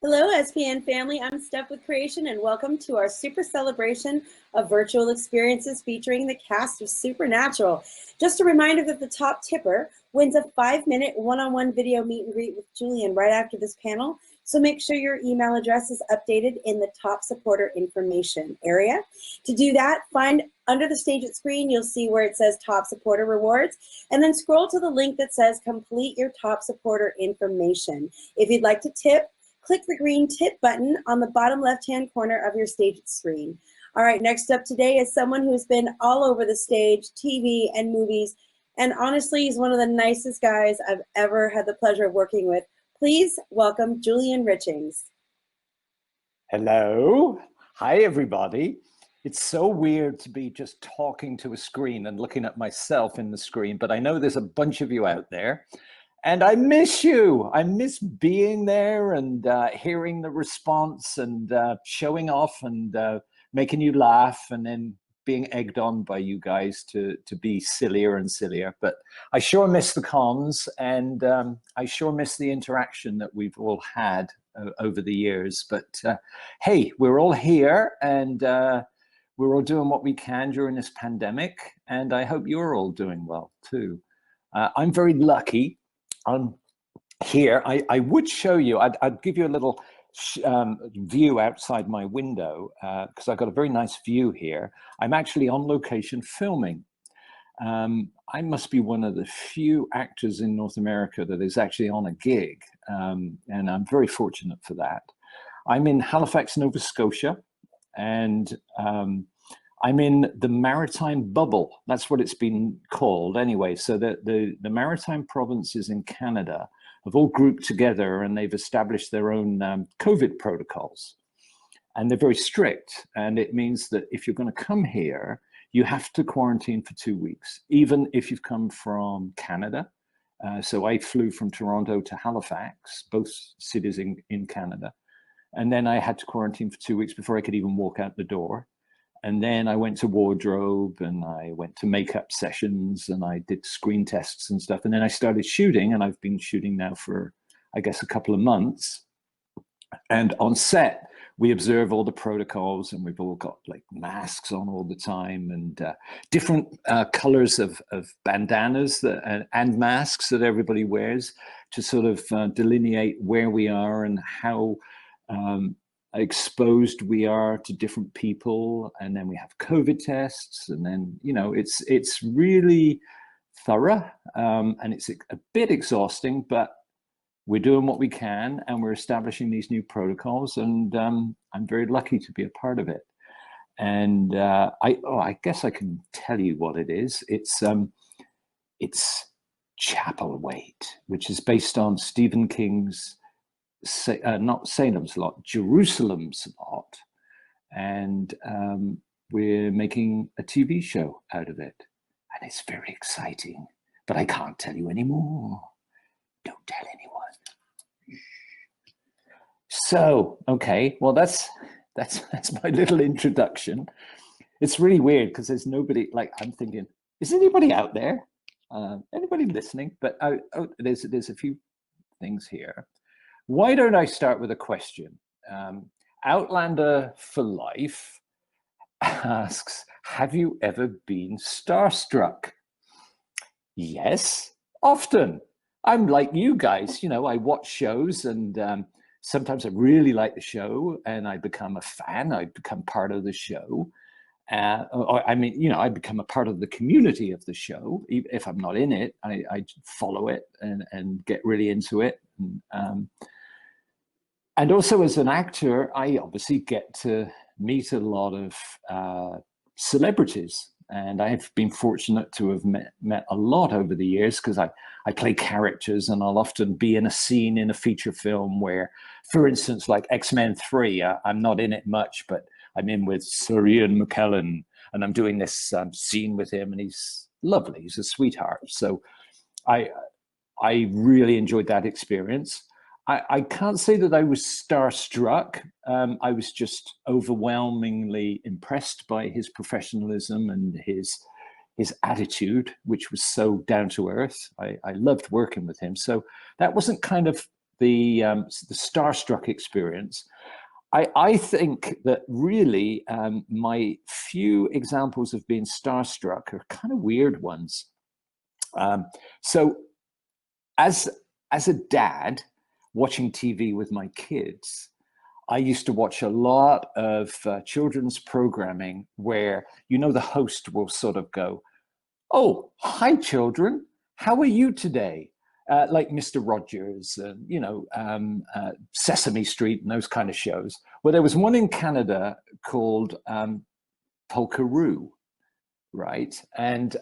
Hello, SPN family. I'm Steph with Creation, and welcome to our super celebration of virtual experiences featuring the cast of Supernatural. Just a reminder that the top tipper wins a 5-minute one-on-one video meet and greet with Julian right after this panel. So make sure your email address is updated in the top supporter information area. To do that, find under the Stage It screen, you'll see where it says Top Supporter Rewards, and then scroll to the link that says Complete Your Top Supporter Information. If you'd like to tip, click the green tip button on the bottom left-hand corner of your Stage It screen. All right, next up today is someone who's been all over the stage, TV, and movies, and honestly, he's one of the nicest guys I've ever had the pleasure of working with. Please welcome Julian Richings. Hello. Hi, everybody. It's so weird to be just talking to a screen and looking at myself in the screen, but I know there's a bunch of you out there. And I miss you. I miss being there and hearing the response and showing off and making you laugh and then being egged on by you guys to be sillier and sillier. But I sure miss the cons, and I sure miss the interaction that we've all had over the years. But hey, we're all here, and we're all doing what we can during this pandemic. And I hope you're all doing well too. I'm very lucky. I'm here. I would show you, I'd give you a little view outside my window because I've got a very nice view here. I'm actually on location filming. I must be one of the few actors in North America that is actually on a gig, and I'm very fortunate for that. I'm in Halifax, Nova Scotia, and I'm in the maritime bubble. That's what it's been called anyway. So the maritime provinces in Canada have all grouped together, and they've established their own COVID protocols. And they're very strict. And it means that if you're going to come here, you have to quarantine for 2 weeks, even if you've come from Canada. So I flew from Toronto to Halifax, both cities in Canada. And then I had to quarantine for 2 weeks before I could even walk out the door. And then I went to wardrobe, and I went to makeup sessions, and I did screen tests and stuff. And then I started shooting, and I've been shooting now for, I guess, a couple of months. And on set, we observe all the protocols, and we've all got like masks on all the time, and different colors of bandanas and masks that everybody wears to sort of delineate where we are and how exposed we are to different people. And then we have COVID tests, and then, you know, it's really thorough, and it's a bit exhausting, but we're doing what we can, and we're establishing these new protocols, and I'm very lucky to be a part of it. And I guess I can tell you what it is. It's Chapelwaite, which is based on Stephen King's not Salem's Lot, Jerusalem's Lot, and we're making a TV show out of it, and it's very exciting, but I can't tell you anymore. Don't tell anyone. So, okay, well, that's my little introduction. It's really weird because there's nobody. Like, I'm thinking, is anybody out there? Anybody listening? But there's a few things here. Why don't I start with a question? Outlander for Life asks, have you ever been starstruck? Yes, often. I'm like you guys, you know, I watch shows, and sometimes I really like the show and I become a fan, I become part of the show. Or, I mean, you know, I become a part of the community of the show. If I'm not in it, I follow it and get really into it. And also as an actor, I obviously get to meet a lot of celebrities. And I've been fortunate to have met a lot over the years, because I play characters, and I'll often be in a scene in a feature film where, for instance, like X-Men 3, I'm not in it much, but I'm in with Sir Ian McKellen, and I'm doing this scene with him, and he's lovely. He's a sweetheart. So I really enjoyed that experience. I can't say that I was starstruck. I was just overwhelmingly impressed by his professionalism and his attitude, which was so down to earth. I loved working with him. So that wasn't kind of the starstruck experience. I think that really my few examples of being starstruck are kind of weird ones. So as a dad watching TV with my kids, I used to watch a lot of children's programming where, you know, the host will sort of go, "Oh, hi, children. How are you today?" Like Mr. Rogers, you know, Sesame Street and those kind of shows. Well, there was one in Canada called Polkaroo, right? And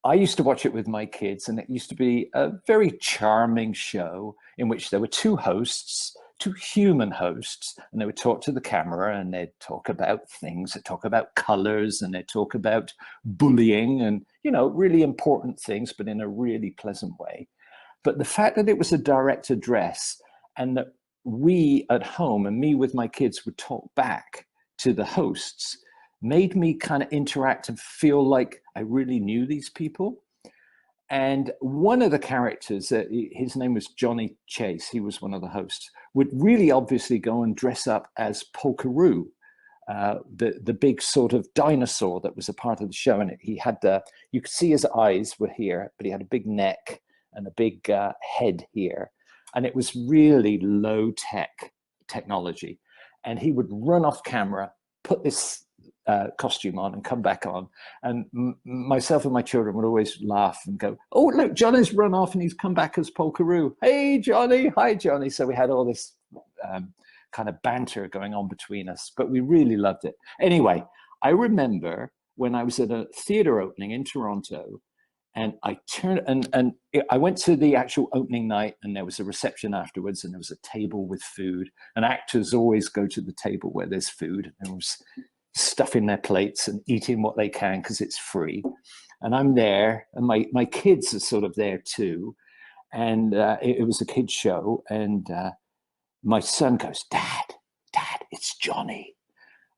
I used to watch it with my kids, and it used to be a very charming show in which there were two hosts, two human hosts, and they would talk to the camera, and they'd talk about things, they'd talk about colors, and they'd talk about bullying and, you know, really important things, but in a really pleasant way. But the fact that it was a direct address and that we at home and me with my kids would talk back to the hosts made me kind of interact and feel like I really knew these people. And one of the characters, his name was Johnny Chase, he was one of the hosts, would really obviously go and dress up as Polkaroo, the big sort of dinosaur that was a part of the show. And he had you could see his eyes were here, but he had a big neck and a big head here. And it was really low technology. And he would run off camera, put this costume on and come back on. And myself and my children would always laugh and go, "Oh, look, Johnny's run off and he's come back as Polkaroo. Hey, Johnny. Hi, Johnny." So we had all this kind of banter going on between us, but we really loved it. Anyway, I remember when I was at a theater opening in Toronto, and I turned and I went to the actual opening night, and there was a reception afterwards, and there was a table with food. And actors always go to the table where there's food, and there was stuffing their plates and eating what they can because it's free. And I'm there, and my kids are sort of there too. And it was a kids show, and my son goes, Dad, it's Johnny."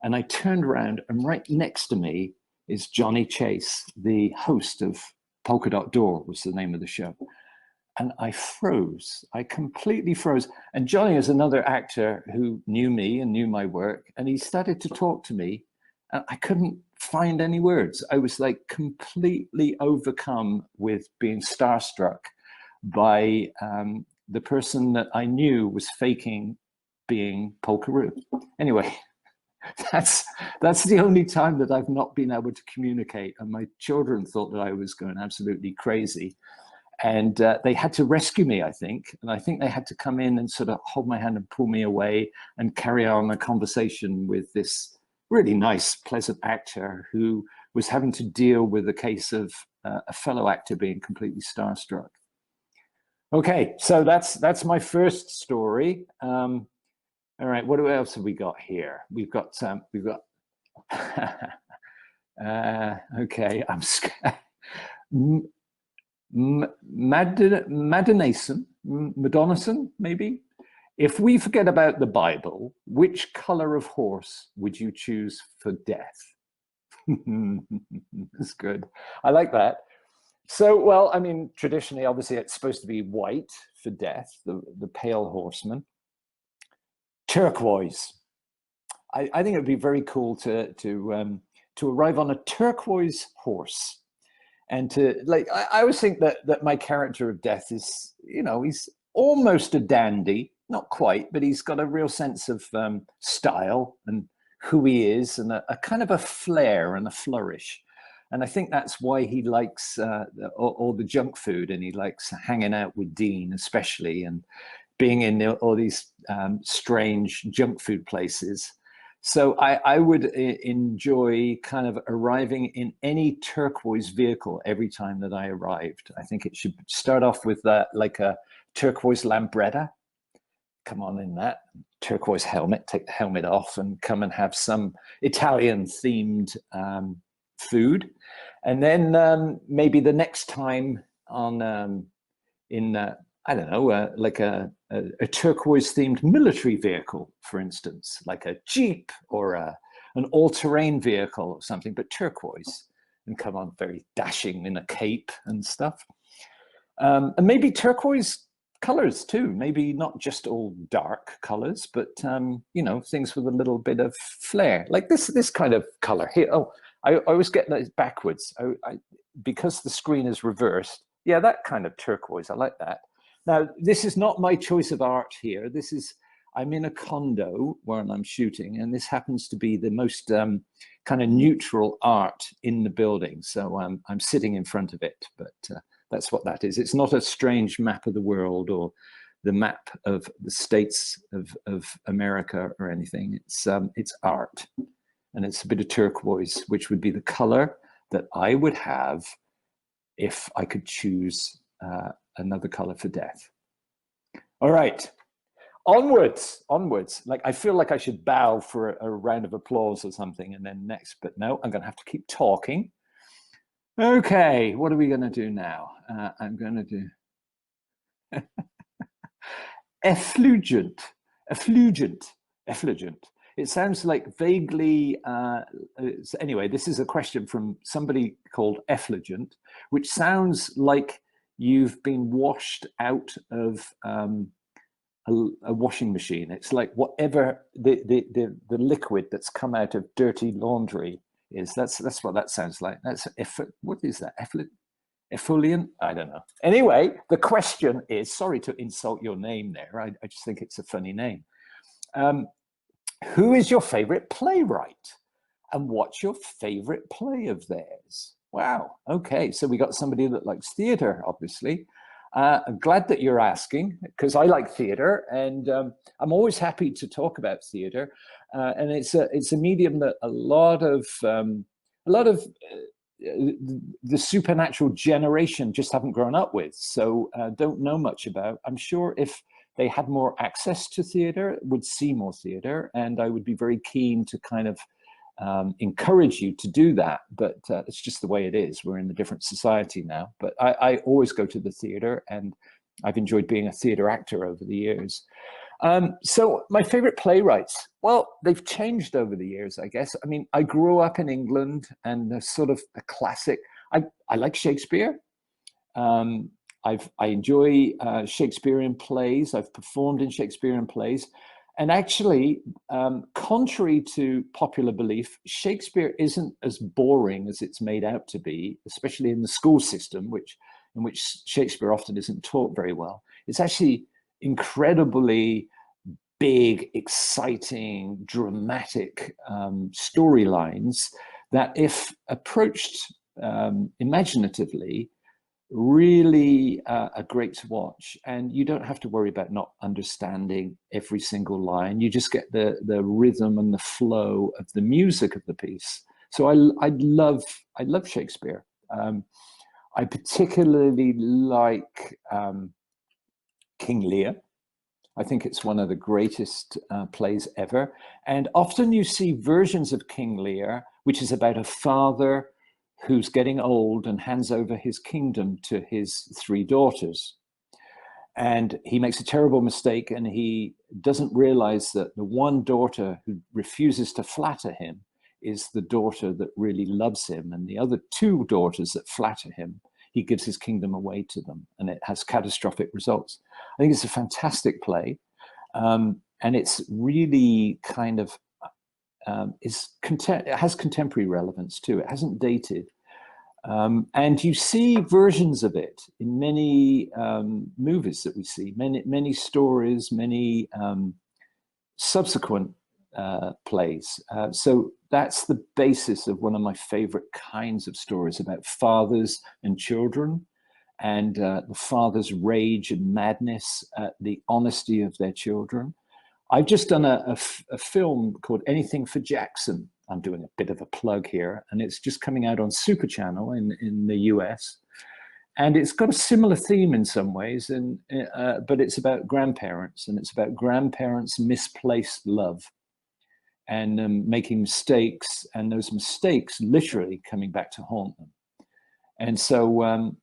And I turned around, and right next to me is Johnny Chase, the host of Polka Dot Door was the name of the show. And I froze. I completely froze. And Johnny is another actor who knew me and knew my work. And he started to talk to me. And I couldn't find any words. I was like completely overcome with being starstruck by the person that I knew was faking being Polkaroo. Anyway, that's the only time that I've not been able to communicate. And my children thought that I was going absolutely crazy. And they had to rescue me, I think. And I think they had to come in and sort of hold my hand and pull me away and carry on a conversation with this really nice, pleasant actor who was having to deal with the case of a fellow actor being completely starstruck. Okay, so that's my first story. All right, what else have we got here? We've got okay, I'm scared. Madonnason, maybe. If we forget about the Bible, which color of horse would you choose for death? That's good. I like that. So, well, I mean, traditionally, obviously, it's supposed to be white for death, the pale horseman. Turquoise. I think it would be very cool to arrive on a turquoise horse. And to like, I always think that my character of death is, you know, he's almost a dandy, not quite, but he's got a real sense of style and who he is, and a kind of a flair and a flourish. And I think that's why he likes all the junk food, and he likes hanging out with Dean, especially, and being in all these strange junk food places. So I would enjoy kind of arriving in any turquoise vehicle every time that I arrived. I think it should start off with like a turquoise Lambretta. Come on in that turquoise helmet, take the helmet off and come and have some Italian themed food. And then maybe the next time on I don't know, like a turquoise themed military vehicle, for instance, like a Jeep or an all-terrain vehicle or something, but turquoise, and come on very dashing in a cape and stuff. And maybe turquoise colors too, maybe not just all dark colors, but you know, things with a little bit of flair, like this kind of color here. Oh, I always get that backwards. Because the screen is reversed. Yeah, that kind of turquoise, I like that. Now, this is not my choice of art here. This is, I'm in a condo where I'm shooting, and this happens to be the most kind of neutral art in the building. So I'm sitting in front of it, but that's what that is. It's not a strange map of the world or the map of the states of America or anything. It's art, and it's a bit of turquoise, which would be the color that I would have if I could choose another color for death. All right, onwards. Like, I feel like I should bow for a round of applause or something, and then next, but no, I'm gonna have to keep talking. Okay, what are we gonna do now? I'm gonna do effulgent. It sounds like vaguely, anyway, this is a question from somebody called Effulgent, which sounds like you've been washed out of a washing machine. It's like whatever the liquid that's come out of dirty laundry is. That's what that sounds like. That's what is that? Effulgent? I don't know. Anyway, the question is, sorry to insult your name there. I just think it's a funny name. Who is your favorite playwright? And what's your favorite play of theirs? Wow. Okay. So we got somebody that likes theater, obviously. I'm glad that you're asking, because I like theater, and I'm always happy to talk about theater. And it's a medium that a lot of the supernatural generation just haven't grown up with, so don't know much about. I'm sure if they had more access to theater, would see more theater, and I would be very keen to kind of encourage you to do that. But it's just the way it is. We're in a different society now. But I always go to the theater, and I've enjoyed being a theater actor over the years. So my favorite playwrights, well, they've changed over the years, I guess. I mean, I grew up in England, and the sort of the classic, I like Shakespeare. I enjoy Shakespearean plays. I've performed in Shakespearean plays. And actually, contrary to popular belief, Shakespeare isn't as boring as it's made out to be, especially in the school system, in which Shakespeare often isn't taught very well. It's actually incredibly big, exciting, dramatic storylines that, if approached imaginatively, really are great to watch. And you don't have to worry about not understanding every single line. You just get the rhythm and the flow of the music of the piece. So I love Shakespeare. I particularly like King Lear. I think it's one of the greatest plays ever. And often you see versions of King Lear, which is about a father who's getting old and hands over his kingdom to his 3 daughters. And he makes a terrible mistake, and he doesn't realize that the one daughter who refuses to flatter him is the daughter that really loves him. And the other 2 daughters that flatter him, he gives his kingdom away to them, and it has catastrophic results. I think it's a fantastic play. And it's really kind of, it has contemporary relevance too. It hasn't dated. And you see versions of it in many movies that we see, many stories, many subsequent plays. So that's the basis of one of my favorite kinds of stories, about fathers and children, and the father's rage and madness at the honesty of their children. I've just done a film called Anything for Jackson. I'm doing a bit of a plug here, and it's just coming out on Super Channel in the US. And it's got a similar theme in some ways, but it's about grandparents, and it's about grandparents' misplaced love, and making mistakes, and those mistakes literally coming back to haunt them. And so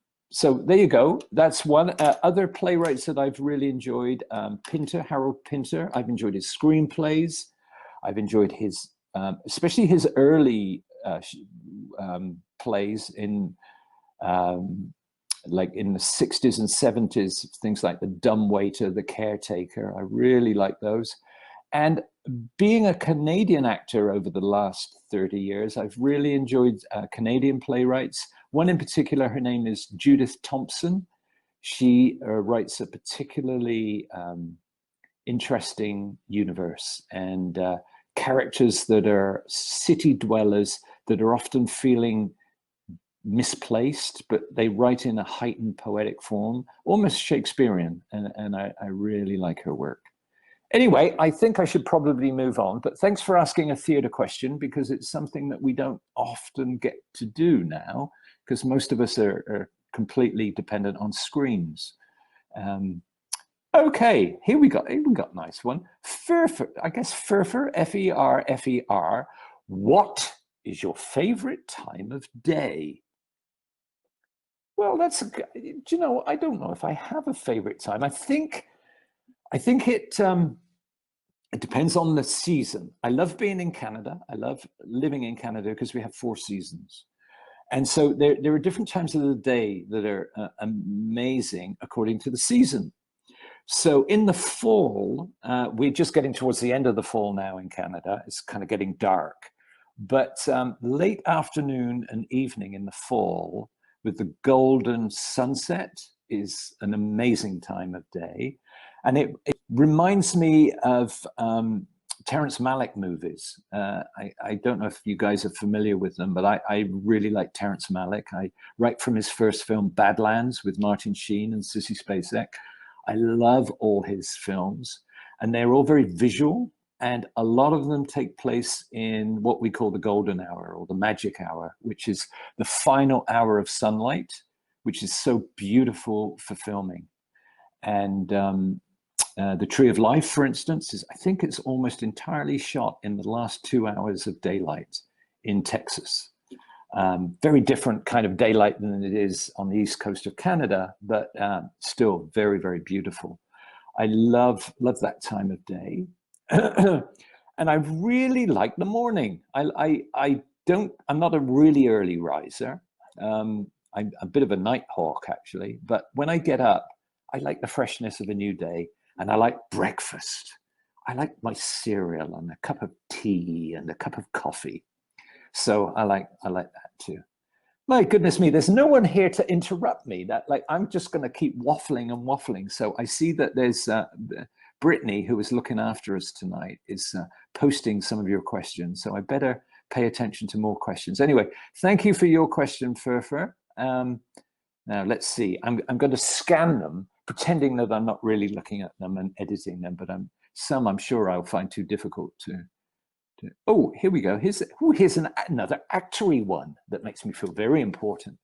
there you go. That's one. Other playwrights that I've really enjoyed, Harold Pinter. I've enjoyed his screenplays. I've enjoyed his, especially his early plays in like in the 60s and 70s, things like The Dumbwaiter, The Caretaker. I really like those. And being a Canadian actor over the last 30 years, I've really enjoyed Canadian playwrights. One in particular, her name is Judith Thompson. She writes a particularly interesting universe, and characters that are city dwellers that are often feeling misplaced, but they write in a heightened poetic form, almost Shakespearean, and I really like her work. Anyway, I think I should probably move on, but thanks for asking a theatre question, because it's something that we don't often get to do now, because most of us are completely dependent on screens. Okay, here we got a nice one. Furfer, I guess Furfer, F-E-R-F-E-R. What is your favorite time of day? Well, do you know, I don't know if I have a favorite time. I think it depends on the season. I love being in Canada. I love living in Canada because we have 4 seasons. And so there are different times of the day that are amazing according to the season. So in the fall, we're just getting towards the end of the fall now in Canada. It's kind of getting dark. But late afternoon and evening in the fall, with the golden sunset, is an amazing time of day. And it reminds me of Terrence Malick movies. I don't know if you guys are familiar with them, but I really like Terrence Malick. Right from his first film, Badlands, with Martin Sheen and Sissy Spacek, I love all his films, and they're all very visual, and a lot of them take place in what we call the golden hour or the magic hour, which is the final hour of sunlight, which is so beautiful for filming. And The Tree of Life, for instance, I think it's almost entirely shot in the last 2 hours of daylight in Texas. Very different kind of daylight than it is on the east coast of Canada, but still very, very beautiful. I love that time of day. And I really like the morning. I'm not a really early riser. I'm a bit of a night hawk, actually. But when I get up, I like the freshness of a new day, and I like breakfast. I like my cereal and a cup of tea and a cup of coffee. So I like that too. My goodness me, there's no one here to interrupt me. I'm just going to keep waffling and waffling. So I see that there's Brittany, who is looking after us tonight, is posting some of your questions. So I better pay attention to more questions. Anyway, thank you for your question, Furfer. Now let's see. I'm going to scan them, pretending that I'm not really looking at them and editing them, but I'm sure I'll find too difficult to. Oh, here we go. Here's another actory one that makes me feel very important.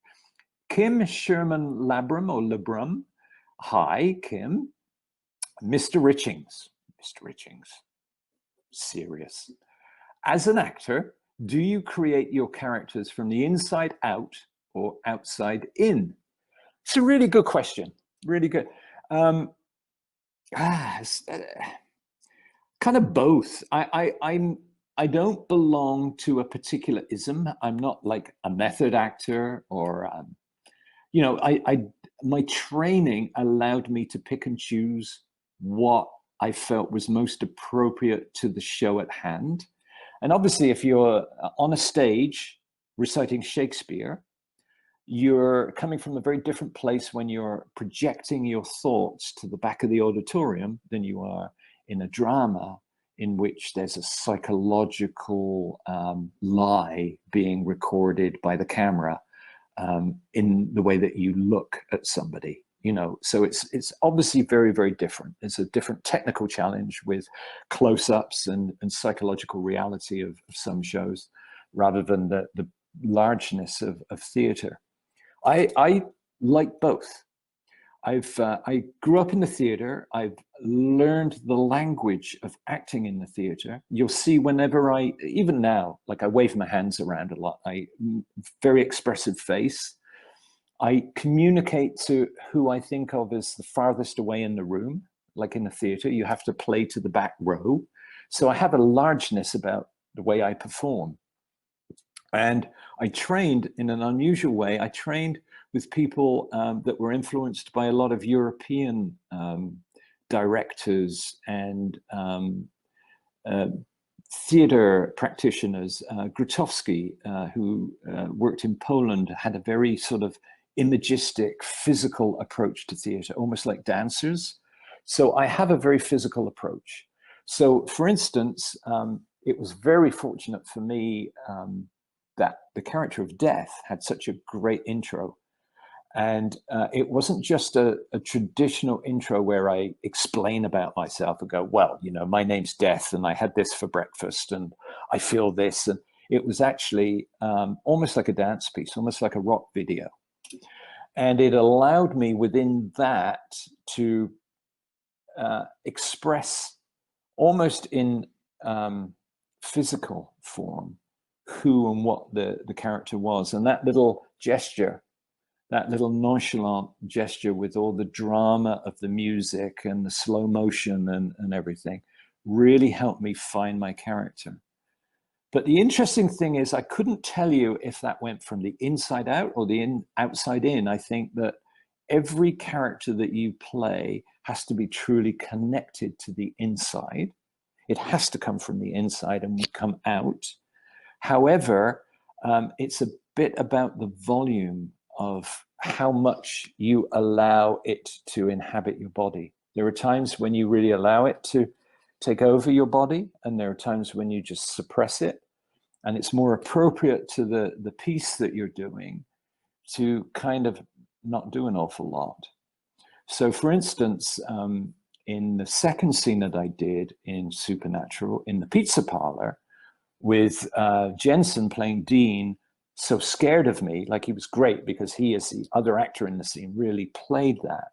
Kim Sherman Labrum or Labrum. Hi, Kim. Mr. Richings. Mr. Richings. Serious. As an actor, do you create your characters from the inside out or outside in? It's a really good question. Really good. Kind of both. I don't belong to a particular ism. I'm not like a method actor or, my training allowed me to pick and choose what I felt was most appropriate to the show at hand. And obviously, if you're on a stage reciting Shakespeare, you're coming from a very different place when you're projecting your thoughts to the back of the auditorium than you are in a drama in which there's a psychological lie being recorded by the camera in the way that you look at somebody. So it's obviously very, very different. It's a different technical challenge with close-ups and psychological reality of some shows, rather than the largeness of theater. I like both. I grew up in the theater. I've learned the language of acting in the theater. You'll see whenever even now, like I wave my hands around a lot. Very expressive face. I communicate to who I think of as the farthest away in the room. Like in the theater, you have to play to the back row. So I have a largeness about the way I perform. And I trained in an unusual way. I trained with people that were influenced by a lot of European directors and theater practitioners. Grotowski, who worked in Poland, had a very sort of imagistic, physical approach to theater, almost like dancers. So I have a very physical approach. So for instance, it was very fortunate for me that the character of Death had such a great intro. And it wasn't just a traditional intro where I explain about myself and go, well, you know, my name's Death and I had this for breakfast and I feel this. And it was actually almost like a dance piece, almost like a rock video. And it allowed me within that to express almost in physical form who and what the character was. And that little gesture, that little nonchalant gesture with all the drama of the music and the slow motion and everything really helped me find my character. But the interesting thing is I couldn't tell you if that went from the inside out or the outside in. I think that every character that you play has to be truly connected to the inside. It has to come from the inside and come out. However, it's a bit about the volume of how much you allow it to inhabit your body. There are times when you really allow it to take over your body, and there are times when you just suppress it. And it's more appropriate to the piece that you're doing to kind of not do an awful lot. So for instance, in the second scene that I did in Supernatural, in the pizza parlor, with Jensen playing Dean, so scared of me, like he was great because he, as the other actor in the scene, really played that.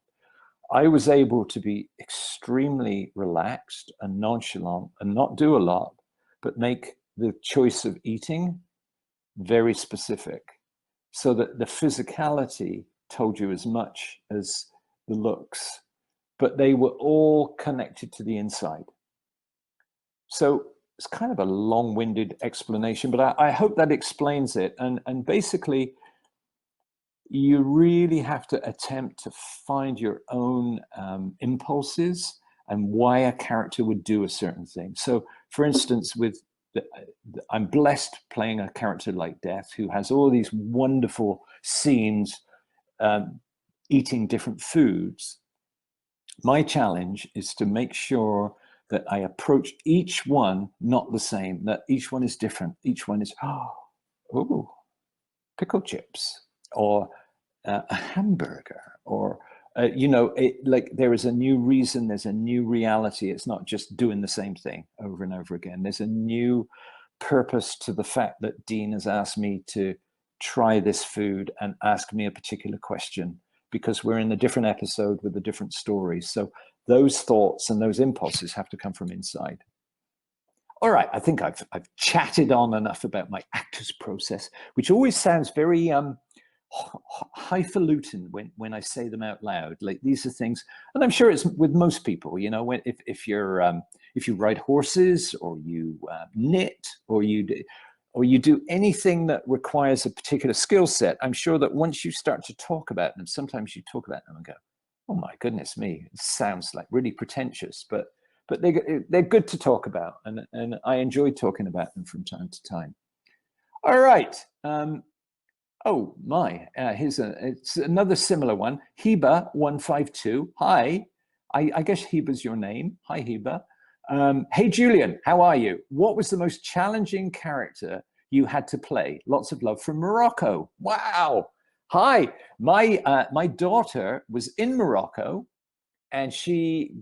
I was able to be extremely relaxed and nonchalant and not do a lot, but make the choice of eating very specific, so that the physicality told you as much as the looks, but they were all connected to the inside. So it's kind of a long-winded explanation, but I hope that explains it. And basically, you really have to attempt to find your own impulses and why a character would do a certain thing. So for instance, I'm blessed playing a character like Death, who has all these wonderful scenes eating different foods. My challenge is to make sure that I approach each one not the same, that each one is different. Each one is, oh, pickle chips, or a hamburger, or, you know, like there is a new reason, there's a new reality. It's not just doing the same thing over and over again. There's a new purpose to the fact that Dean has asked me to try this food and ask me a particular question, because we're in a different episode with a different story. So those thoughts and those impulses have to come from inside. All right, I think I've chatted on enough about my actor's process, which always sounds very highfalutin when I say them out loud. Like, these are things, and I'm sure it's with most people, you know, if you ride horses, or you knit, or you do anything that requires a particular skill set, I'm sure that once you start to talk about them, sometimes you talk about them and go, oh my goodness me, it sounds like really pretentious, but they're good to talk about, and I enjoy talking about them from time to time. All right. Oh my, it's another similar one. Heba152. Hi, I guess Heba's your name. Hi, Heba. Hey, Julian, how are you? What was the most challenging character you had to play? Lots of love from Morocco. Wow. Hi, my daughter was in Morocco, and she,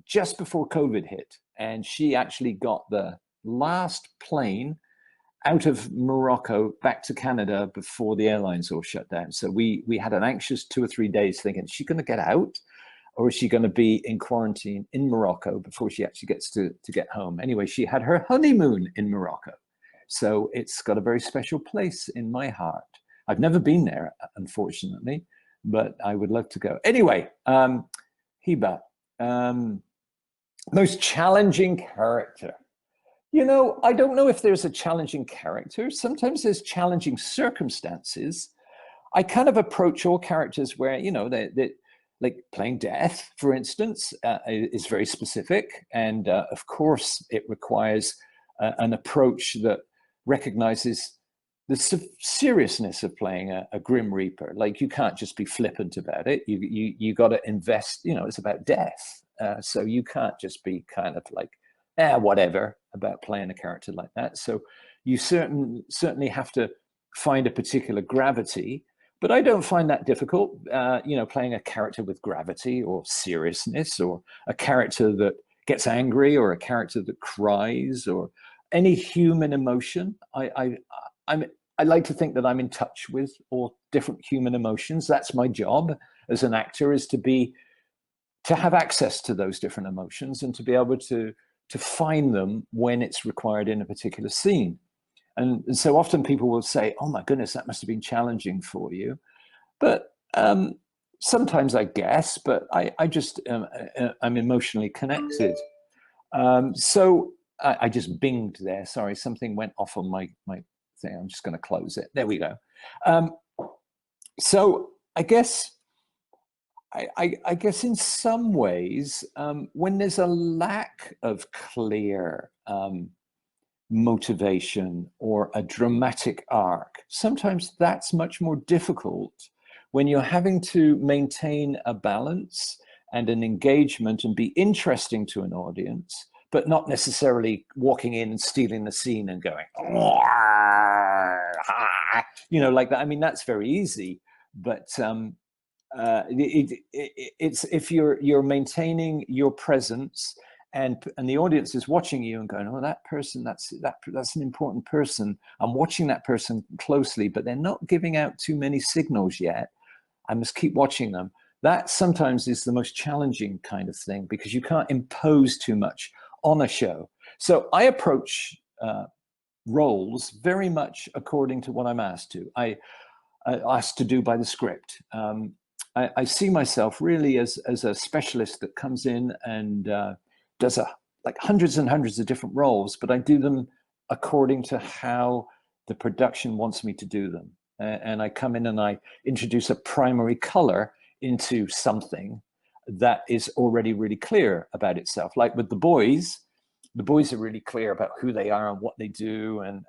just before COVID hit, and she actually got the last plane out of Morocco back to Canada before the airlines all shut down. So we had an anxious 2 or 3 days thinking, is she going to get out, or is she going to be in quarantine in Morocco before she actually gets to get home? Anyway, she had her honeymoon in Morocco. So it's got a very special place in my heart. I've never been there, unfortunately, but I would love to go. Anyway, Heba, most challenging character. You know, I don't know if there's a challenging character. Sometimes there's challenging circumstances. I kind of approach all characters where, you know, they like playing death, for instance, is very specific. And of course, it requires an approach that recognizes the seriousness of playing a Grim Reaper. Like, you can't just be flippant about it. You got to invest, you know, it's about death. So you can't just be kind of like, whatever about playing a character like that. So you certainly have to find a particular gravity, but I don't find that difficult. You know, playing a character with gravity or seriousness, or a character that gets angry, or a character that cries, or any human emotion. I like to think that I'm in touch with all different human emotions. That's my job as an actor, is to have access to those different emotions and to be able to find them when it's required in a particular scene. And so often people will say, "Oh my goodness, that must have been challenging for you." But sometimes, I guess, but I just, I'm emotionally connected. So I just binged there. Sorry, something went off on my thing. I'm just going to close it. There we go. So I guess, I guess in some ways, when there's a lack of clear motivation or a dramatic arc, sometimes that's much more difficult when you're having to maintain a balance and an engagement and be interesting to an audience, but not necessarily walking in and stealing the scene and going, you know, like that. I mean, that's very easy, but it's if you're maintaining your presence, and the audience is watching you and going, "Oh, that person, that's an important person. I'm watching that person closely, but they're not giving out too many signals yet. I must keep watching them." That sometimes is the most challenging kind of thing, because you can't impose too much on a show. So I approach roles very much according to what I'm asked to. Asked to do by the script. I see myself really as a specialist that comes in and does like hundreds and hundreds of different roles, but I do them according to how the production wants me to do them. And I come in and I introduce a primary color into something that is already really clear about itself. Like with the boys are really clear about who they are and what they do, and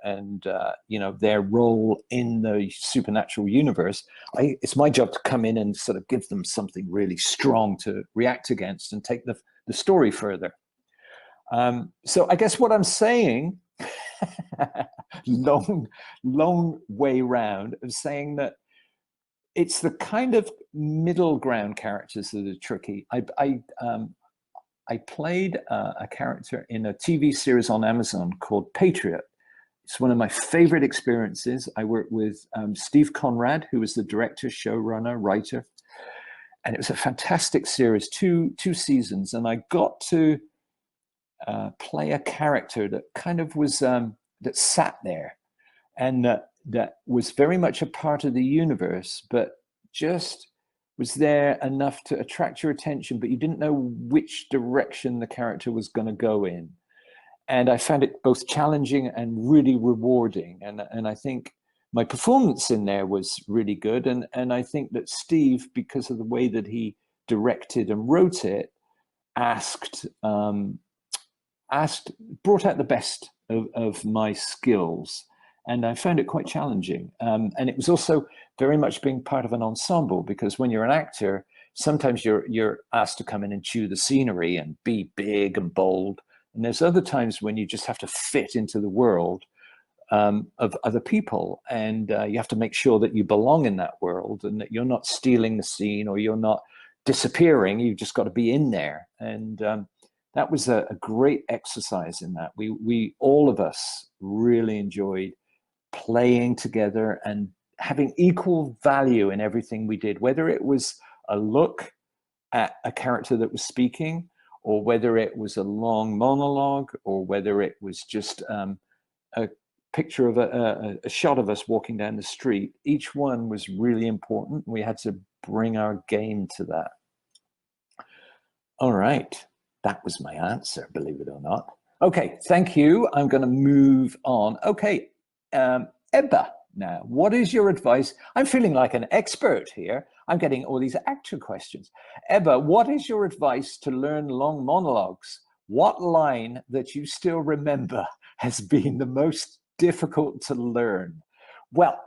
you know, their role in the supernatural universe. It's my job to come in and sort of give them something really strong to react against and take the story further. So I guess what I'm saying, long way round of saying that it's the kind of middle ground characters that are tricky. I played a character in a TV series on Amazon called Patriot. It's one of my favorite experiences. I worked with Steve Conrad, who was the director, showrunner, writer. And it was a fantastic series, two seasons. And I got to play a character that kind of was, that sat there, and that was very much a part of the universe, but just was there enough to attract your attention, but you didn't know which direction the character was going to go in. And I found it both challenging and really rewarding. And I think my performance in there was really good. And I think that Steve, because of the way that he directed and wrote it, brought out the best of my skills. And I found it quite challenging. And it was also very much being part of an ensemble, because when you're an actor, sometimes you're asked to come in and chew the scenery and be big and bold. And there's other times when you just have to fit into the world of other people. And you have to make sure that you belong in that world and that you're not stealing the scene or you're not disappearing. You've just got to be in there. And that was a great exercise in that. We all of us really enjoyed playing together and having equal value in everything we did, whether it was a look at a character that was speaking, or whether it was a long monologue, or whether it was just a picture of a shot of us walking down the street. Each one was really important. We had to bring our game to that. All right, that was my answer, believe it or not. Okay, thank you. I'm going to move on. Okay, Ebba, now? What is your advice? I'm feeling like an expert here. I'm getting all these actor questions. Ebba, what is your advice to learn long monologues? What line that you still remember has been the most difficult to learn? Well,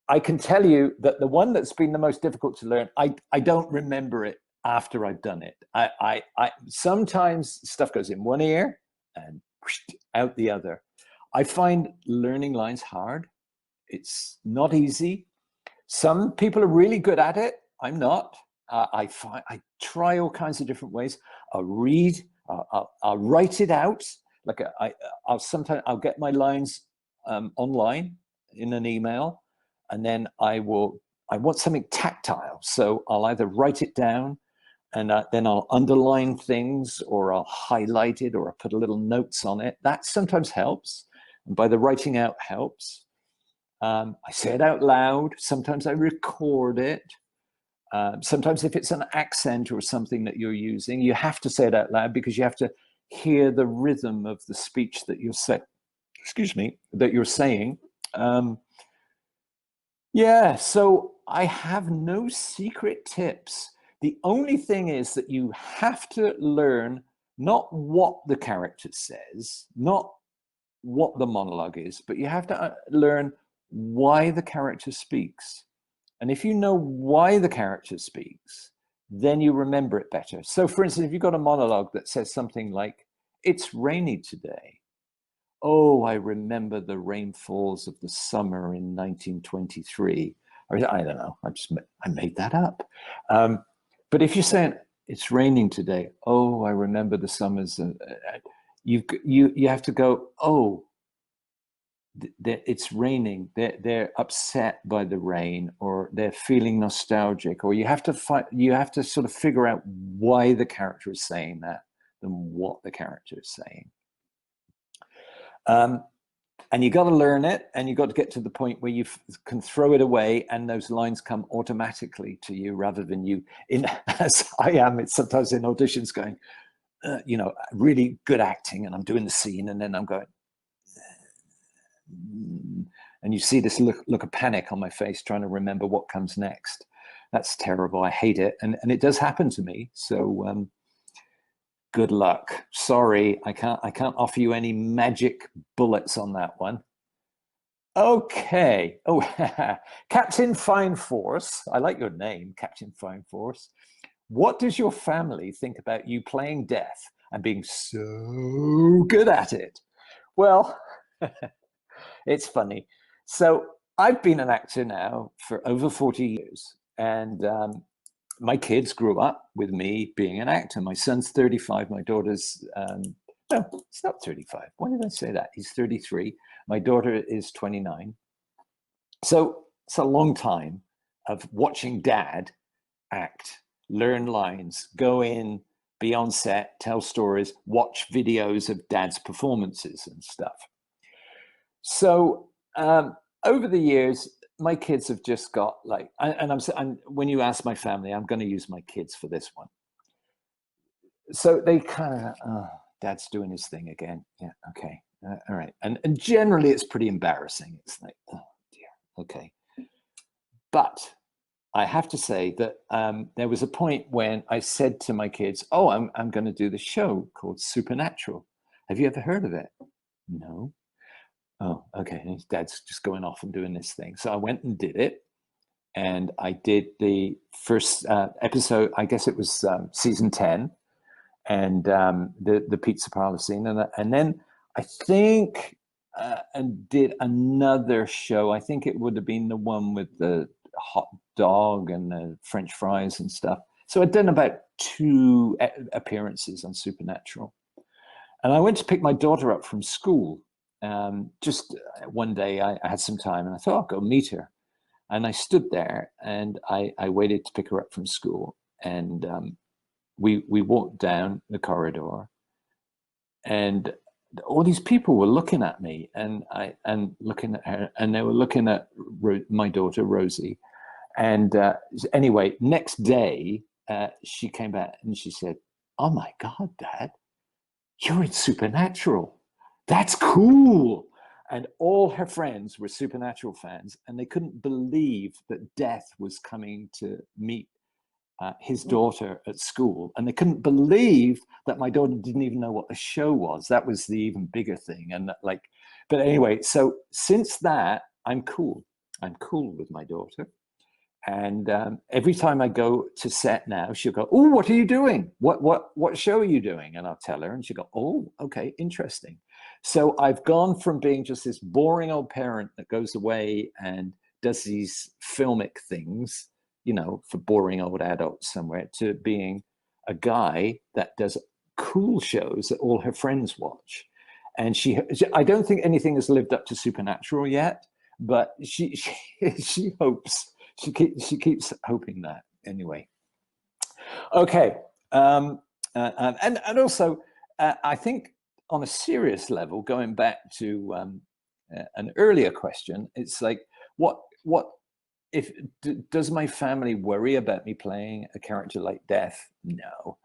I can tell you that the one that's been the most difficult to learn, I don't remember it after I've done it. I sometimes stuff goes in one ear and out the other. I find learning lines hard. It's not easy. Some people are really good at it. I'm not. I try all kinds of different ways. I'll read. I'll write it out. Like I'll get my lines online in an email, and then I want something tactile. So I'll either write it down, and then I'll underline things, or I'll highlight it, or I'll put a little notes on it. That sometimes helps. And by the writing out helps. I say it out loud. Sometimes I record it. Sometimes if it's an accent or something that you're using, you have to say it out loud because you have to hear the rhythm of the speech that you're saying. Yeah, so I have no secret tips. The only thing is that you have to learn not what the character says, not what the monologue is, but you have to learn why the character speaks. And if you know why the character speaks, then you remember it better. So for instance, if you've got a monologue that says something like, "It's rainy today. Oh, I remember the rainfalls of the summer in 1923. Or I don't know, I made that up. But if you're saying, "It's raining today. Oh, I remember the summers," you have to go, "Oh, it's raining. They're upset by the rain, or they're feeling nostalgic," or you have to sort of figure out why the character is saying that than what the character is saying. And you got to learn it, and you got to get to the point where you can throw it away and those lines come automatically to you rather than you, as I am, it's sometimes in auditions going, really good acting, and I'm doing the scene, and then I'm going, and you see this look of panic on my face trying to remember what comes next. That's terrible. I hate it. And it does happen to me. So good luck. Sorry, I can't offer you any magic bullets on that one. Okay. Oh, Captain Fine Force. I like your name, Captain Fine Force. What does your family think about you playing death and being so good at it? Well, it's funny. So I've been an actor now for over 40 years. And my kids grew up with me being an actor. My son's 35. My daughter's, no, it's not 35. Why did I say that? He's 33. My daughter is 29. So it's a long time of watching dad act, learn lines, go in, be on set, tell stories, watch videos of dad's performances and stuff. So over the years, my kids have just got like, when you ask my family, I'm going to use my kids for this one. So they kind of, oh, dad's doing his thing again. Yeah, okay, all right. And generally, it's pretty embarrassing. It's like, oh dear, okay. But I have to say that there was a point when I said to my kids, "Oh, I'm going to do this show called Supernatural. Have you ever heard of it?" "No." "Oh, okay." And his dad's just going off and doing this thing. So I went and did it. And I did the first episode, I guess it was season 10, and the pizza parlor scene. And then I think, and did another show. I think it would have been the one with the hot dog and the French fries and stuff. So I'd done about 2 appearances on Supernatural. And I went to pick my daughter up from school. Just one day I had some time and I thought, I'll go meet her. And I stood there and I waited to pick her up from school. And we walked down the corridor, and all these people were looking at me and looking at her, and they were looking at my daughter, Rosie. And anyway, next day, she came back and she said, "Oh my God, Dad, you're in Supernatural. That's cool." And all her friends were Supernatural fans, and they couldn't believe that Death was coming to meet his daughter at school. And they couldn't believe that my daughter didn't even know what the show was. That was the even bigger thing. And like, but anyway, so since that, I'm cool. I'm cool with my daughter. And every time I go to set now, she'll go, "Oh, what are you doing? What show are you doing?" And I'll tell her, and she'll go, "Oh, okay, interesting." So I've gone from being just this boring old parent that goes away and does these filmic things, you know, for boring old adults somewhere, to being a guy that does cool shows that all her friends watch. And I don't think anything has lived up to Supernatural yet, but she hopes. She keeps hoping that anyway. Okay, and also I think on a serious level, going back to an earlier question, it's like what if does my family worry about me playing a character like Death? No,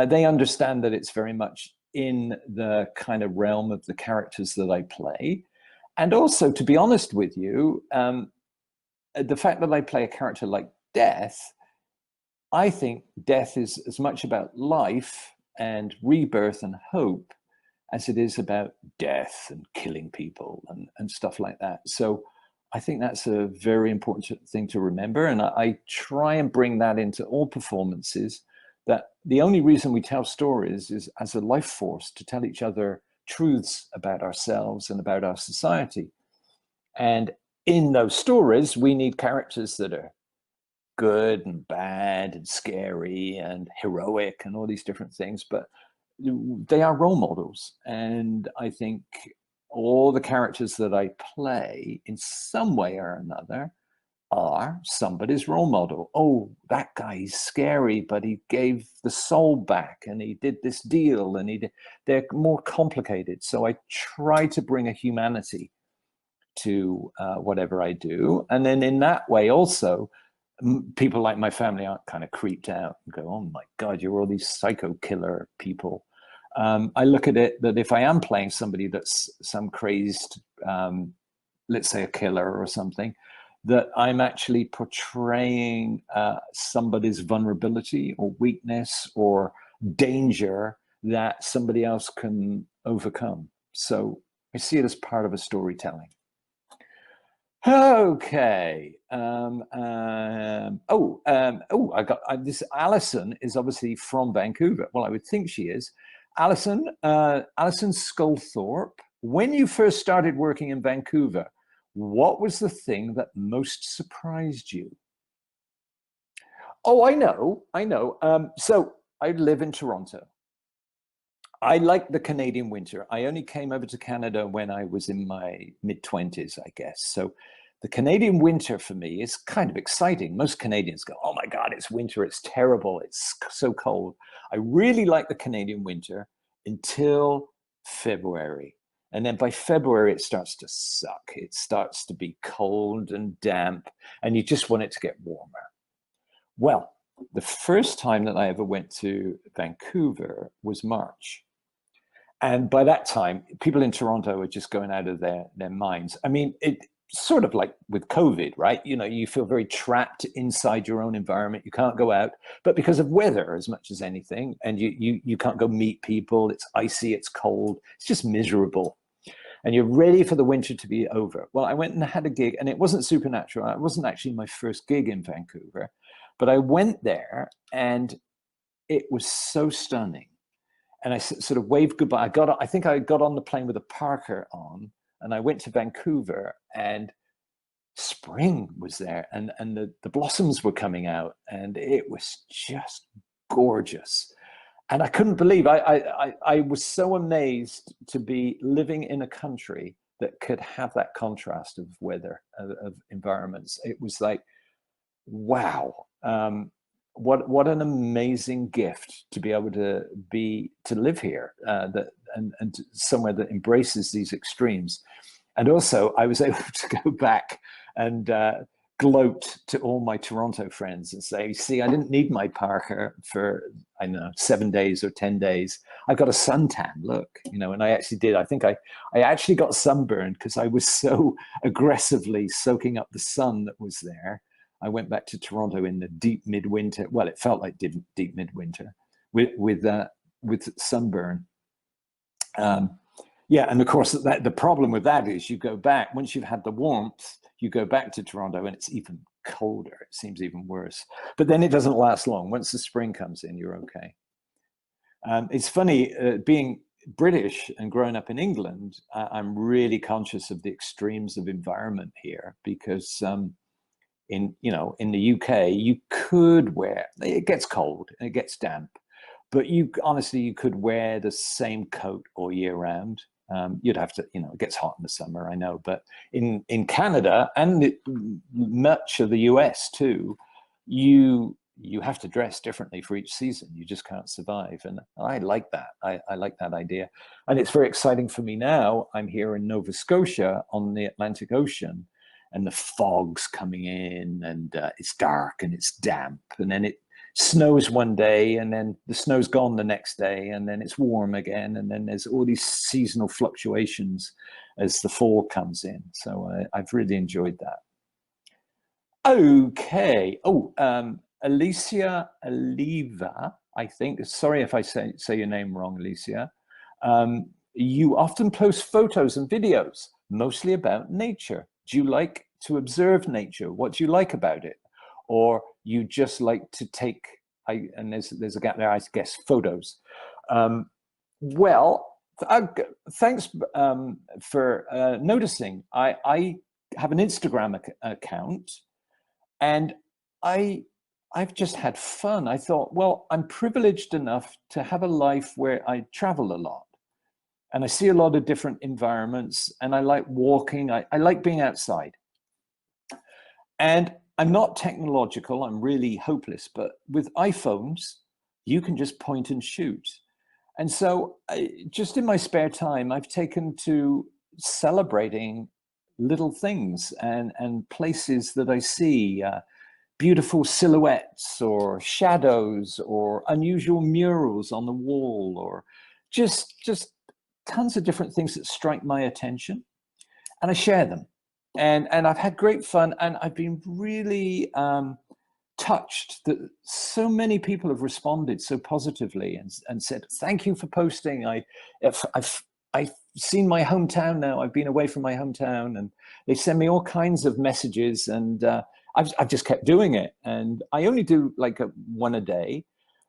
they understand that it's very much in the kind of realm of the characters that I play, and also, to be honest with you. The fact that I play a character like Death, I think Death is as much about life and rebirth and hope as it is about death and killing people and stuff like that. So I think that's a very important thing to remember. And I try and bring that into all performances, that the only reason we tell stories is as a life force to tell each other truths about ourselves and about our society. And in those stories, we need characters that are good and bad and scary and heroic and all these different things, but they are role models. And I think all the characters that I play in some way or another are somebody's role model. Oh, that guy's scary, but he gave the soul back and he did this deal, and they're more complicated. So I try to bring a humanity to whatever I do. And then in that way also, people like my family aren't kind of creeped out and go, "Oh my God, you're all these psycho killer people." I look at it that if I am playing somebody that's some crazed, let's say a killer or something, that I'm actually portraying somebody's vulnerability or weakness or danger that somebody else can overcome. So I see it as part of a storytelling. Okay. I got this. Alison is obviously from Vancouver. Well, I would think she is. Alison Sculthorpe. When you first started working in Vancouver, what was the thing that most surprised you? Oh, I know. So I live in Toronto. I like the Canadian winter. I only came over to Canada when I was in my mid-20s, I guess. So the Canadian winter for me is kind of exciting. Most Canadians go, "Oh my God, it's winter. It's terrible. It's so cold." I really like the Canadian winter until February. And then by February, it starts to suck. It starts to be cold and damp, and you just want it to get warmer. Well, the first time that I ever went to Vancouver was March. And by that time, people in Toronto are just going out of their minds. I mean, it sort of like with COVID, right? You know, you feel very trapped inside your own environment. You can't go out, but because of weather as much as anything, and you can't go meet people. It's icy, it's cold, it's just miserable. And you're ready for the winter to be over. Well, I went and had a gig, and it wasn't Supernatural. It wasn't actually my first gig in Vancouver, but I went there and it was so stunning. And I sort of waved goodbye. I think I got on the plane with a parka on, and I went to Vancouver, and spring was there, and the blossoms were coming out, and it was just gorgeous. And I couldn't believe, I was so amazed to be living in a country that could have that contrast of weather, of environments. It was like, wow. What an amazing gift to be able to live here, and somewhere that embraces these extremes. And also, I was able to go back and gloat to all my Toronto friends and say, see, I didn't need my parka for, I don't know, 7 days or 10 days. I got a suntan, look, you know, and I actually did. I think I actually got sunburned because I was so aggressively soaking up the sun that was there. I went back to Toronto in the deep midwinter. Well, it felt like deep midwinter with sunburn. Yeah, and of course, the problem with that is you go back, once you've had the warmth, you go back to Toronto and it's even colder. It seems even worse. But then it doesn't last long. Once the spring comes in, you're okay. It's funny, being British and growing up in England, I'm really conscious of the extremes of environment here because in the UK, you could wear, it gets cold and it gets damp, but honestly, you could wear the same coat all year round. You'd have to, it gets hot in the summer, I know, but in Canada and much of the US too, you have to dress differently for each season. You just can't survive. And I like that. I like that idea. And it's very exciting for me now. I'm here in Nova Scotia on the Atlantic Ocean and the fog's coming in and it's dark and it's damp. And then it snows one day and then the snow's gone the next day and then it's warm again. And then there's all these seasonal fluctuations as the fall comes in. So I've really enjoyed that. Okay. Oh, Alicia Aliva, I think. Sorry if I say your name wrong, Alicia. You often post photos and videos, mostly about nature. Do you like to observe nature? What do you like about it? Or you just like to take, and there's a gap there, I guess, photos. Well, thanks for noticing. I have an Instagram account, and I've just had fun. I thought, well, I'm privileged enough to have a life where I travel a lot and I see a lot of different environments and I like walking. I like being outside. And I'm not technological, I'm really hopeless, but with iPhones, you can just point and shoot. And so just in my spare time, I've taken to celebrating little things and places that I see, beautiful silhouettes or shadows or unusual murals on the wall, or just tons of different things that strike my attention, and I share them. And I've had great fun, and I've been really touched that so many people have responded so positively and said, thank you for posting. I've seen my hometown now. I've been away from my hometown, and they send me all kinds of messages, and I've just kept doing it. And I only do like one a day.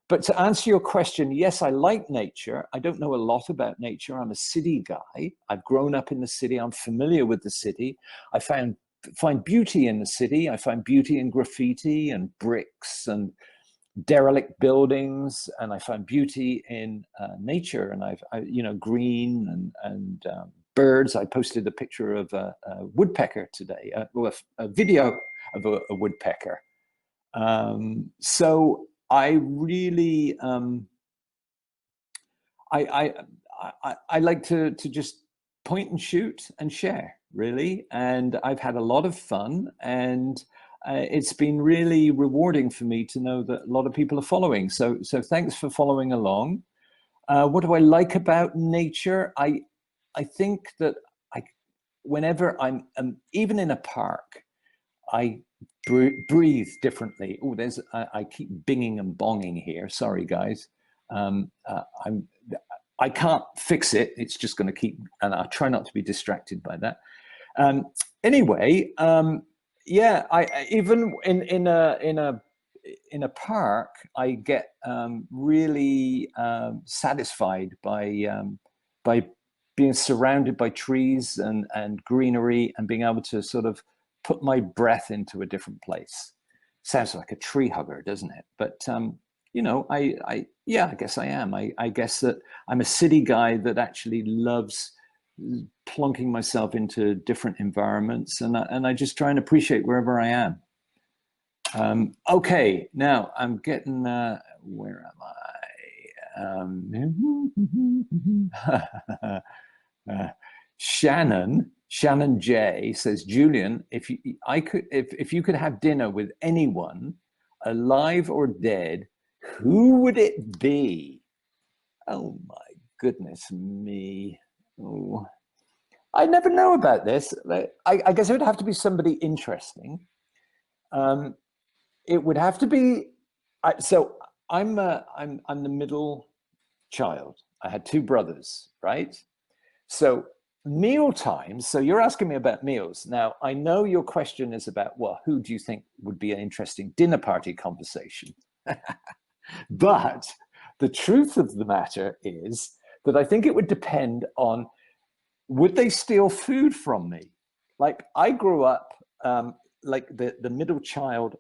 But to answer your question, yes, I like nature. I don't know a lot about nature. I'm a city guy. I've grown up in the city. I'm familiar with the city. I find beauty in the city. I find beauty in graffiti and bricks and derelict buildings, and I find beauty in nature. And green and birds. I posted a picture of a woodpecker today, a video of a woodpecker. So I really, I like to just point and shoot and share, really. And I've had a lot of fun, and it's been really rewarding for me to know that a lot of people are following. So thanks for following along. What do I like about nature? I think that whenever I'm even in a park, I breathe differently. Oh, I keep binging and bonging here. Sorry, guys. I can't fix it. It's just going to keep, and I'll try not to be distracted by that. Anyway, yeah, I even in a park, I get really satisfied by being surrounded by trees and greenery and being able to sort of put my breath into a different place. Sounds like a tree hugger, doesn't it? But I guess I am. I guess that I'm a city guy that actually loves plunking myself into different environments, and I just try and appreciate wherever I am. Okay, now I'm getting where am I? Shannon Shannon J says, Julian, if you could have dinner with anyone, alive or dead, who would it be? Oh my goodness me. Oh, I never know about this. I guess it would have to be somebody interesting. It would have to be. So I'm the middle child. I had two brothers, right? So meal times. So you're asking me about meals. Now I know your question is about, well, who do you think would be an interesting dinner party conversation? But the truth of the matter is that I think it would depend on, would they steal food from me? Like I grew up like the middle child.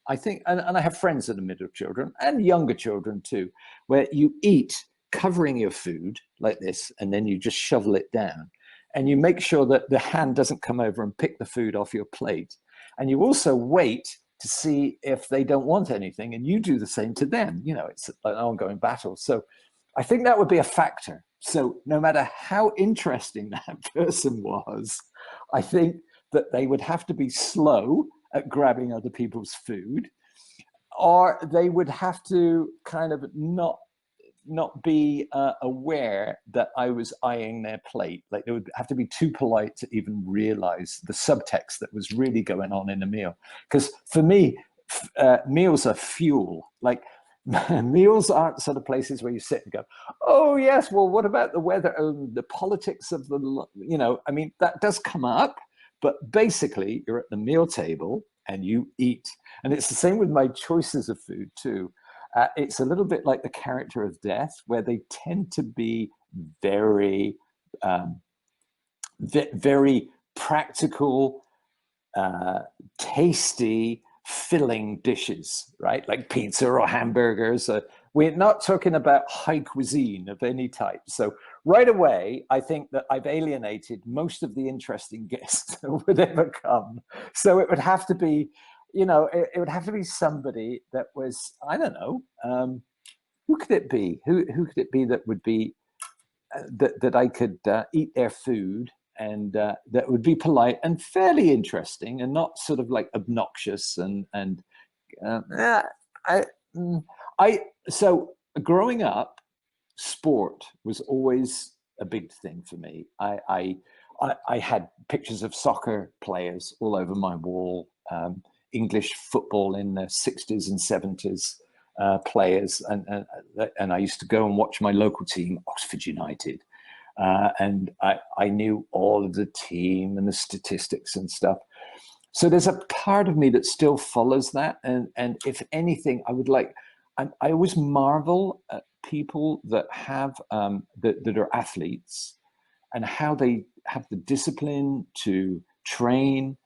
I think, and I have friends that are middle children and younger children too, where you eat covering your food like this, and then you just shovel it down, and you make sure that the hand doesn't come over and pick the food off your plate. And you also wait to see if they don't want anything, and you do the same to them. You know, it's an ongoing battle. So I think that would be a factor. So no matter how interesting that person was, I think that they would have to be slow at grabbing other people's food, or they would have to kind of not be aware that I was eyeing their plate. Like they would have to be too polite to even realize the subtext that was really going on in the meal. Because for me, meals are fuel. Like meals aren't sort of places where you sit and go, oh yes, well, what about the weather? Oh, the politics of the, you know, I mean, that does come up, but basically you're at the meal table and you eat. And it's the same with my choices of food too. It's a little bit like the character of Death, where they tend to be very, very practical, tasty, filling dishes, right? Like pizza or hamburgers. We're not talking about high cuisine of any type. So right away, I think that I've alienated most of the interesting guests that would ever come. So it would have to be, you know, it would have to be somebody that was, I don't know, who could it be? Who could it be that would be, that I could eat their food, and that would be polite and fairly interesting and not sort of like obnoxious so growing up, sport was always a big thing for me. I had pictures of soccer players all over my wall. English football in the 60s and 70s players. And I used to go and watch my local team, Oxford United. And I knew all of the team and the statistics and stuff. So there's a part of me that still follows that. And if anything, I always marvel at people that have, that are athletes, and how they have the discipline to train,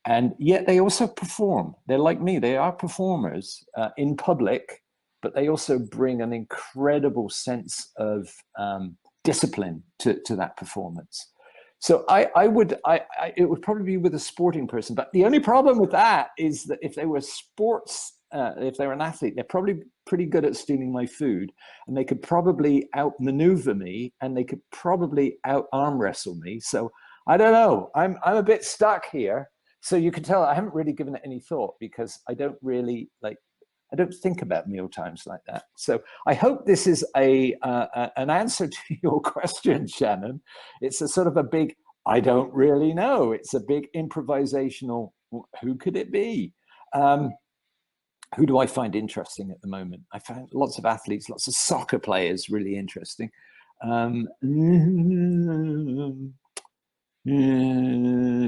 and yet they also perform. They're like me, they are performers in public, but they also bring an incredible sense of discipline to that performance. So it would probably be with a sporting person. But the only problem with that is that if they were if they were an athlete, they're probably pretty good at stealing my food, and they could probably outmaneuver me, and they could probably out arm wrestle me. So I don't know, I'm a bit stuck here. So you can tell I haven't really given it any thought, because I don't really I don't think about meal times like that. So I hope this is an answer to your question, Shannon. It's a sort of a big, I don't really know. It's a big improvisational, who could it be? Who do I find interesting at the moment? I find lots of athletes, lots of soccer players really interesting.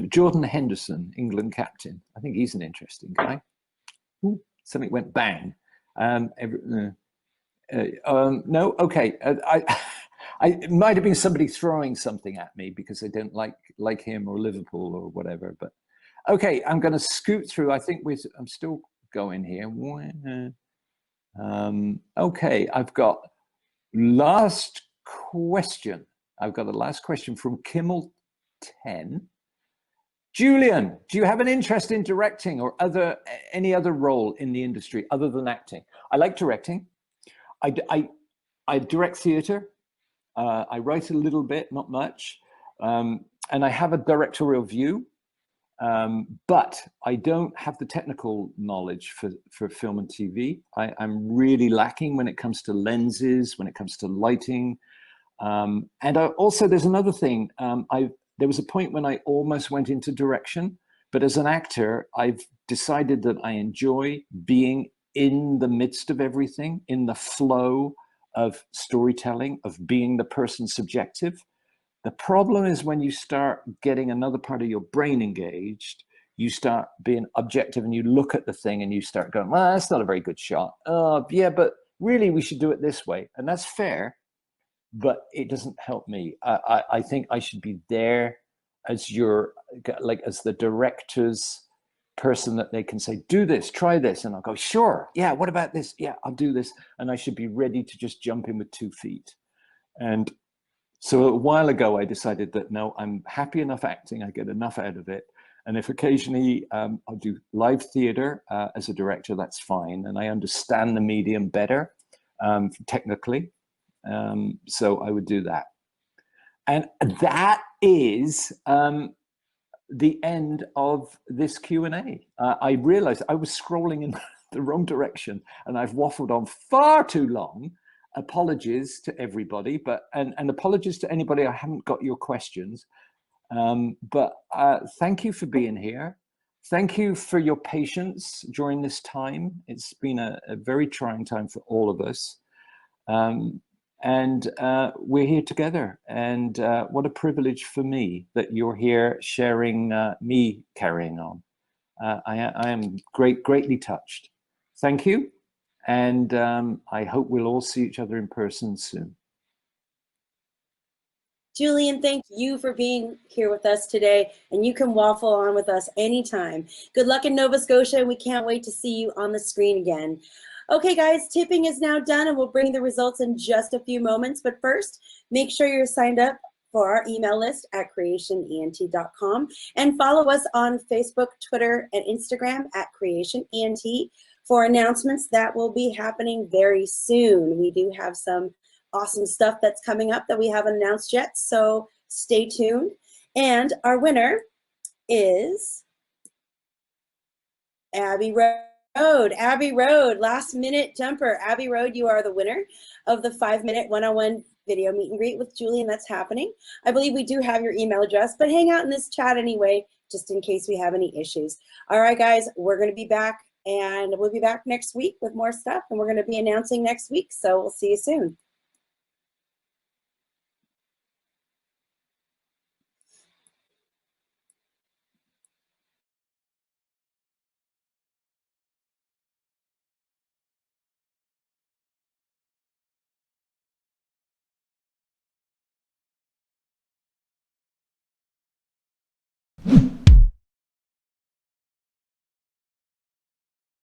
Jordan Henderson, England captain. I think he's an interesting guy. Ooh, something went bang. No, okay. It might have been somebody throwing something at me because they don't like him or Liverpool or whatever. But okay, I'm going to scoot through. I think I'm still going here. Okay, I've got last question. I've got the last question from Kimmel 10. Julian, do you have an interest in directing or any other role in the industry other than acting? I like directing. I direct theater. I write a little bit, not much. and I have a directorial view, but I don't have the technical knowledge for film and TV. I'm really lacking when it comes to lenses, when it comes to lighting. Also, there's another thing. There was a point when I almost went into direction, but as an actor, I've decided that I enjoy being in the midst of everything, in the flow of storytelling, of being the person subjective. The problem is when you start getting another part of your brain engaged, you start being objective and you look at the thing and you start going, well, that's not a very good shot. Oh, yeah, but really we should do it this way. And that's fair, but it doesn't help me. I think I should be there as as the director's person that they can say, do this, try this. And I'll go, sure. Yeah. What about this? Yeah, I'll do this. And I should be ready to just jump in with 2 feet. And so a while ago, I decided that, no, I'm happy enough acting. I get enough out of it. And if occasionally I'll do live theater as a director, that's fine. And I understand the medium better technically. So I would do that. And that is the end of this Q&A. I realized I was scrolling in the wrong direction and I've waffled on far too long. Apologies to everybody, and apologies to anybody I haven't got your questions. But thank you for being here. Thank you for your patience during this time. It's been a very trying time for all of us. And we're here together. And what a privilege for me that you're here sharing me carrying on. I am greatly touched. Thank you. And I hope we'll all see each other in person soon. Julian, thank you for being here with us today, and you can waffle on with us anytime. Good luck in Nova Scotia, and we can't wait to see you on the screen again. Okay, guys, tipping is now done, and we'll bring the results in just a few moments. But first, make sure you're signed up for our email list at creationent.com, and follow us on Facebook, Twitter, and Instagram at creationent for announcements that will be happening very soon. We do have some awesome stuff that's coming up that we haven't announced yet, so stay tuned. And our winner is Abby Road. Abby Road, last minute jumper. Abby Road, you are the winner of the 5-minute one-on-one video meet and greet with Julian that's happening. I believe we do have your email address, but hang out in this chat anyway, just in case we have any issues. All right, guys, we're going to be back, and we'll be back next week with more stuff, and we're going to be announcing next week, so we'll see you soon.